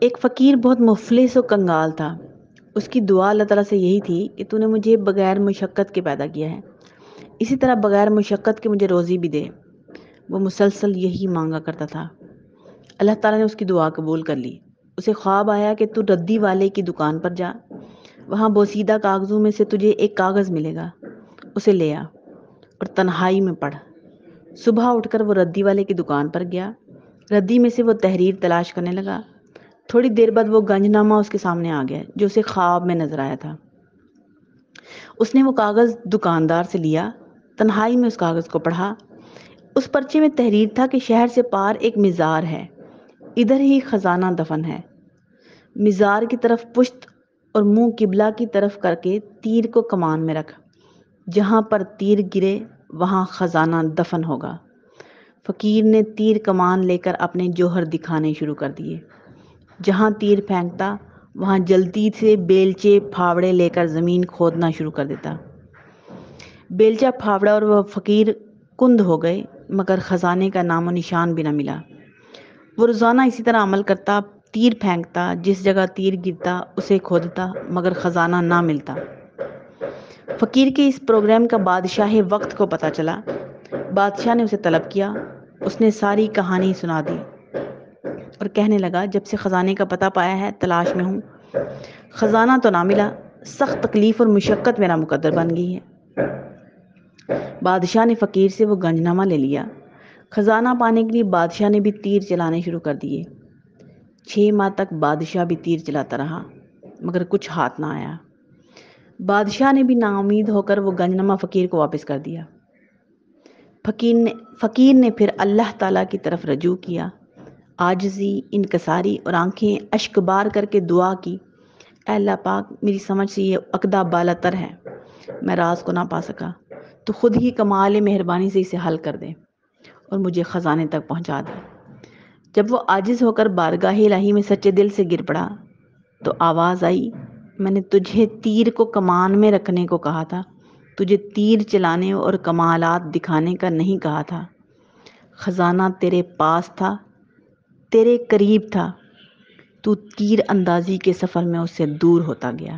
ایک فقیر بہت مفلس و کنگال تھا۔ اس کی دعا اللہ تعالیٰ سے یہی تھی کہ تو نے مجھے بغیر مشقت کے پیدا کیا ہے، اسی طرح بغیر مشقت کے مجھے روزی بھی دے۔ وہ مسلسل یہی مانگا کرتا تھا۔ اللہ تعالیٰ نے اس کی دعا قبول کر لی۔ اسے خواب آیا کہ تو ردی والے کی دکان پر جا، وہاں بوسیدہ کاغذوں میں سے تجھے ایک کاغذ ملے گا، اسے لے آ اور تنہائی میں پڑھ۔ صبح اٹھ کر وہ ردی والے کی دکان پر گیا، ردی میں سے وہ تحریر تلاش کرنے لگا۔ تھوڑی دیر بعد وہ گنج نامہ اس کے سامنے آ گیا جو اسے خواب میں نظر آیا تھا۔ اس نے وہ کاغذ دکاندار سے لیا، تنہائی میں اس کاغذ کو پڑھا۔ اس پرچے میں تحریر تھا کہ شہر سے پار ایک مزار ہے، ادھر ہی خزانہ دفن ہے۔ مزار کی طرف پشت اور منہ قبلہ کی طرف کر کے تیر کو کمان میں رکھ، جہاں پر تیر گرے وہاں خزانہ دفن ہوگا۔ فقیر نے تیر کمان لے کر اپنے جوہر دکھانے شروع کر دیے۔ جہاں تیر پھینکتا وہاں جلدی سے بیلچے پھاوڑے لے کر زمین کھودنا شروع کر دیتا۔ بیلچہ پھاوڑا اور وہ فقیر کند ہو گئے، مگر خزانے کا نام و نشان بھی نہ ملا۔ وہ روزانہ اسی طرح عمل کرتا، تیر پھینکتا، جس جگہ تیر گرتا اسے کھودتا، مگر خزانہ نہ ملتا۔ فقیر کے اس پروگرام کا بادشاہ وقت کو پتہ چلا۔ بادشاہ نے اسے طلب کیا، اس نے ساری کہانی سنا دی اور کہنے لگا، جب سے خزانے کا پتہ پایا ہے تلاش میں ہوں، خزانہ تو نہ ملا، سخت تکلیف اور مشقت میرا مقدر بن گئی ہے۔ بادشاہ نے فقیر سے وہ گنج نامہ لے لیا۔ خزانہ پانے کے لیے بادشاہ نے بھی تیر چلانے شروع کر دیے۔ 6 ماہ تک بادشاہ بھی تیر چلاتا رہا، مگر کچھ ہاتھ نہ آیا۔ بادشاہ نے بھی نا امید ہو کر وہ گنج نامہ فقیر کو واپس کر دیا۔ فقیر نے پھر اللہ تعالیٰ کی طرف رجوع کیا، عاجزی، انکساری اور آنکھیں اشک بار کر کے دعا کی، اے اللہ پاک، میری سمجھ سے یہ عقدہ بالا تر ہے، میں راز کو نہ پا سکا، تو خود ہی کمال مہربانی سے اسے حل کر دے اور مجھے خزانے تک پہنچا دے۔ جب وہ عاجز ہو کر بارگاہ الہی میں سچے دل سے گر پڑا تو آواز آئی، میں نے تجھے تیر کو کمان میں رکھنے کو کہا تھا، تجھے تیر چلانے اور کمالات دکھانے کا نہیں کہا تھا۔ خزانہ تیرے پاس تھا، تیرے قریب تھا، تو تیر اندازی کے سفر میں اس سے دور ہوتا گیا۔